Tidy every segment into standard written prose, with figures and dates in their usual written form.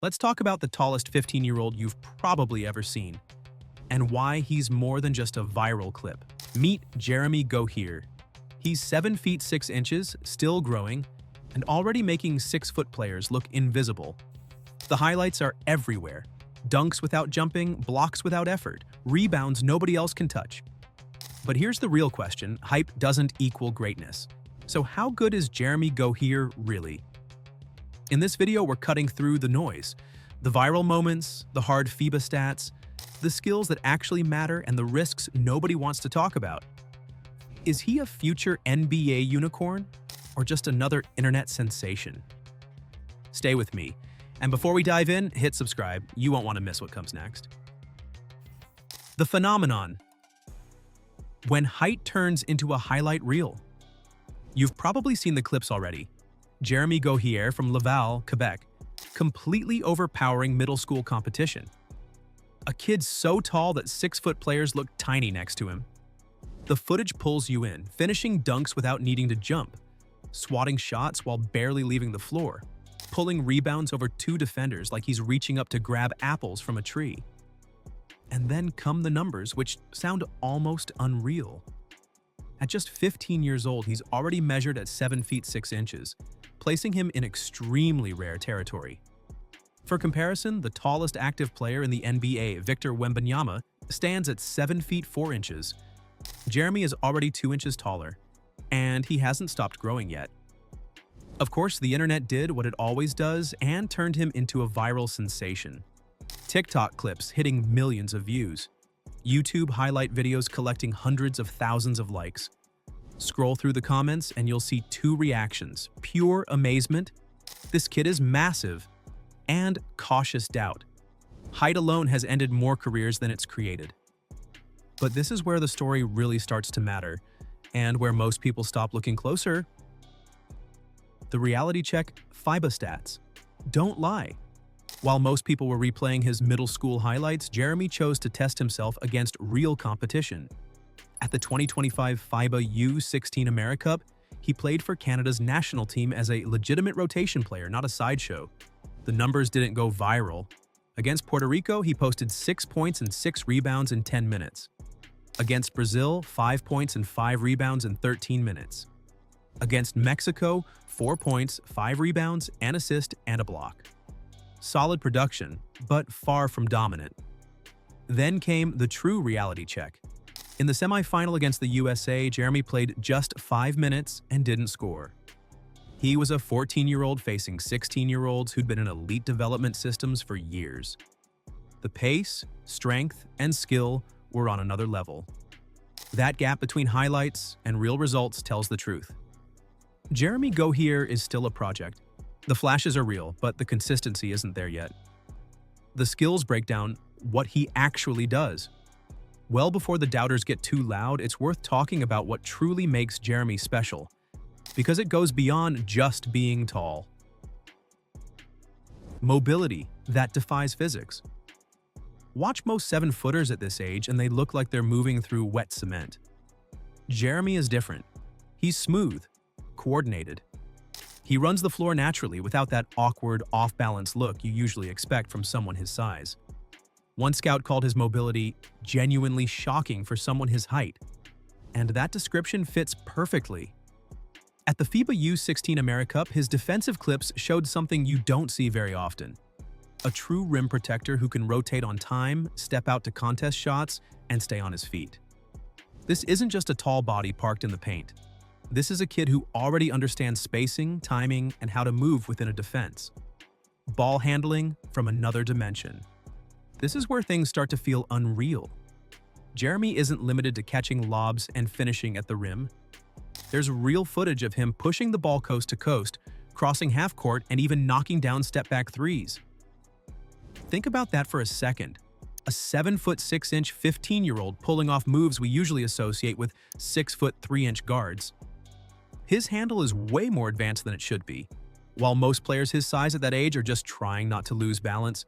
Let's talk about the tallest 15-year-old you've probably ever seen, and why he's more than just a viral clip. Meet Jeremy Gohier. He's 7 feet 6 inches, still growing, and already making 6-foot players look invisible. The highlights are everywhere. Dunks without jumping, blocks without effort, rebounds nobody else can touch. But here's the real question: hype doesn't equal greatness. So how good is Jeremy Gohier really? In this video, we're cutting through the noise, the viral moments, the hard FIBA stats, the skills that actually matter, and the risks nobody wants to talk about. Is he a future NBA unicorn, or just another internet sensation? Stay with me, and before we dive in, hit subscribe. You won't want to miss what comes next. The phenomenon. When height turns into a highlight reel. You've probably seen the clips already. Jeremy Gohier from Laval, Quebec, completely overpowering middle school competition. A kid so tall that 6-foot players look tiny next to him. The footage pulls you in, finishing dunks without needing to jump, swatting shots while barely leaving the floor, pulling rebounds over 2 defenders like he's reaching up to grab apples from a tree. And then come the numbers, which sound almost unreal. At just 15 years old, he's already measured at 7 feet 6 inches, placing him in extremely rare territory. For comparison, the tallest active player in the NBA, Victor Wembanyama, stands at 7 feet 4 inches. Jeremy is already 2 inches taller, and he hasn't stopped growing yet. Of course, the internet did what it always does and turned him into a viral sensation. TikTok clips hitting millions of views. YouTube highlight videos collecting hundreds of thousands of likes. Scroll through the comments and you'll see 2 reactions: pure amazement, "This kid is massive," and cautious doubt. Height alone has ended more careers than it's created. But this is where the story really starts to matter, and where most people stop looking closer. The reality check FIBA stats don't lie. While most people were replaying his middle school highlights, Jeremy chose to test himself against real competition. At the 2025 FIBA U16 AmeriCup, he played for Canada's national team as a legitimate rotation player, not a sideshow. The numbers didn't go viral. Against Puerto Rico, he posted 6 points and 6 rebounds in 10 minutes. Against Brazil, 5 points and 5 rebounds in 13 minutes. Against Mexico, 4 points, 5 rebounds, an assist, and a block. Solid production, but far from dominant. Then came the true reality check. In the semifinal against the USA, Jeremy played just 5 minutes and didn't score. He was a 14-year-old facing 16-year-olds who'd been in elite development systems for years. The pace, strength, and skill were on another level. That gap between highlights and real results tells the truth. Jeremy Gohier is still a project. The flashes are real, but the consistency isn't there yet. The skills break down what he actually does. Well before the doubters get too loud, it's worth talking about what truly makes Jeremy special, because it goes beyond just being tall. Mobility that defies physics. Watch most 7-footers at this age and they look like they're moving through wet cement. Jeremy is different. He's smooth, coordinated. He runs the floor naturally without that awkward, off-balance look you usually expect from someone his size. One scout called his mobility genuinely shocking for someone his height, and that description fits perfectly. At the FIBA U16 AmeriCup, his defensive clips showed something you don't see very often: a true rim protector who can rotate on time, step out to contest shots, and stay on his feet. This isn't just a tall body parked in the paint. This is a kid who already understands spacing, timing, and how to move within a defense. Ball handling from another dimension. This is where things start to feel unreal. Jeremy isn't limited to catching lobs and finishing at the rim. There's real footage of him pushing the ball coast to coast, crossing half court, and even knocking down step-back threes. Think about that for a second. A 7 foot 6 inch 15-year-old pulling off moves we usually associate with 6 foot 3 inch guards. His handle is way more advanced than it should be. While most players his size at that age are just trying not to lose balance,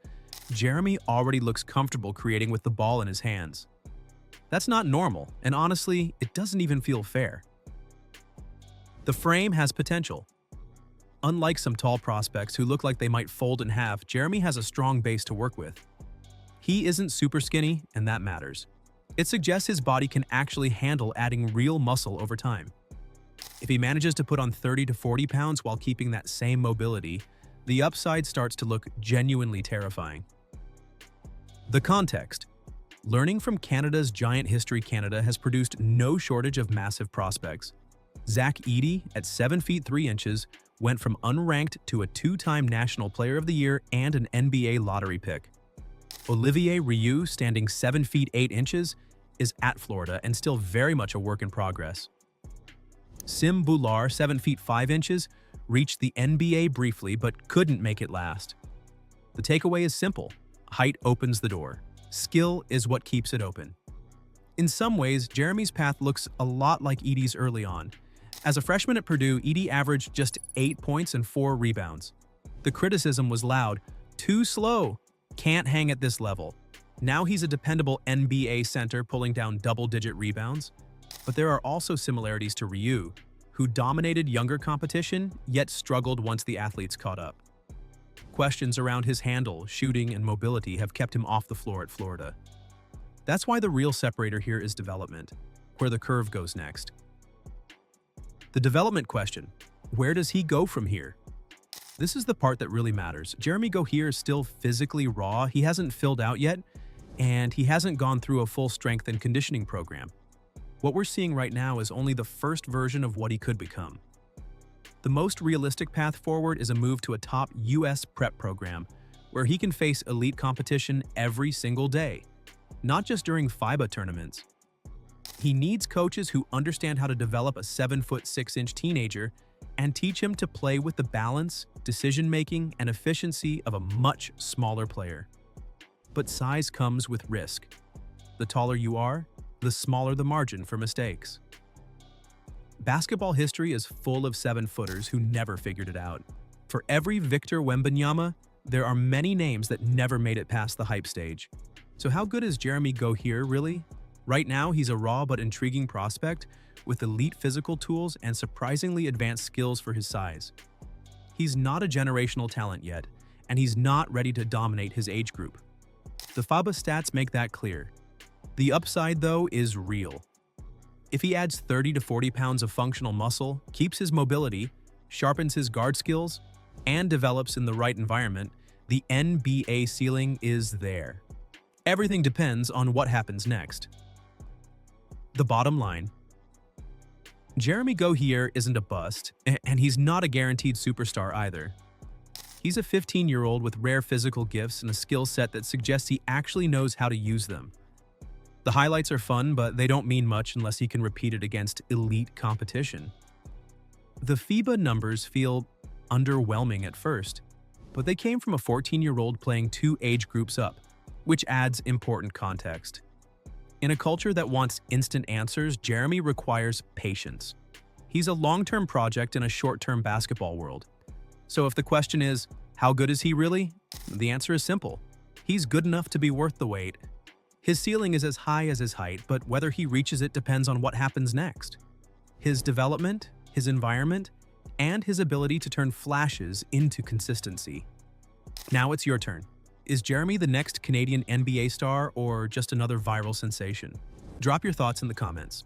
Jeremy already looks comfortable creating with the ball in his hands. That's not normal, and honestly, it doesn't even feel fair. The frame has potential. Unlike some tall prospects who look like they might fold in half, Jeremy has a strong base to work with. He isn't super skinny, and that matters. It suggests his body can actually handle adding real muscle over time. If he manages to put on 30 to 40 pounds while keeping that same mobility, the upside starts to look genuinely terrifying. The context. Learning from Canada's Giant History Canada has produced no shortage of massive prospects. Zach Edey, at 7 feet 3 inches, went from unranked to a 2-time National Player of the Year and an NBA lottery pick. Olivier Rioux, standing 7 feet 8 inches, is at Florida and still very much a work in progress. Sim Boulard, 7 feet 5 inches, reached the NBA briefly but couldn't make it last. The takeaway is simple. Height opens the door. Skill is what keeps it open. In some ways, Jeremy's path looks a lot like Edey's early on. As a freshman at Purdue, Edey averaged just 8 points and 4 rebounds. The criticism was loud. Too slow. Can't hang at this level. Now he's a dependable NBA center pulling down double-digit rebounds. But there are also similarities to Rioux, who dominated younger competition, yet struggled once the athletes caught up. Questions around his handle, shooting, and mobility have kept him off the floor at Florida. That's why the real separator here is development, where the curve goes next. The development question: where does he go from here? This is the part that really matters. Jeremy Gohier is still physically raw, he hasn't filled out yet, and he hasn't gone through a full strength and conditioning program. What we're seeing right now is only the first version of what he could become. The most realistic path forward is a move to a top US prep program, where he can face elite competition every single day, not just during FIBA tournaments. He needs coaches who understand how to develop a 7 foot 6 inch teenager and teach him to play with the balance, decision-making, and efficiency of a much smaller player. But size comes with risk. The taller you are, the smaller the margin for mistakes. Basketball history is full of 7-footers who never figured it out. For every Victor Wembanyama, there are many names that never made it past the hype stage. So how good is Jeremy Gohier really? Right now, he's a raw but intriguing prospect with elite physical tools and surprisingly advanced skills for his size. He's not a generational talent yet, and he's not ready to dominate his age group. The FIBA stats make that clear. The upside, though, is real. If he adds 30 to 40 pounds of functional muscle, keeps his mobility, sharpens his guard skills, and develops in the right environment, the NBA ceiling is there. Everything depends on what happens next. The bottom line: Jeremy Gohier isn't a bust, and he's not a guaranteed superstar either. He's a 15-year-old with rare physical gifts and a skill set that suggests he actually knows how to use them. The highlights are fun, but they don't mean much unless he can repeat it against elite competition. The FIBA numbers feel underwhelming at first, but they came from a 14-year-old playing 2 age groups up, which adds important context. In a culture that wants instant answers, Jeremy requires patience. He's a long-term project in a short-term basketball world. So if the question is, how good is he really? The answer is simple. He's good enough to be worth the wait. His ceiling is as high as his height, but whether he reaches it depends on what happens next. His development, his environment, and his ability to turn flashes into consistency. Now it's your turn. Is Jeremy the next Canadian NBA star or just another viral sensation? Drop your thoughts in the comments.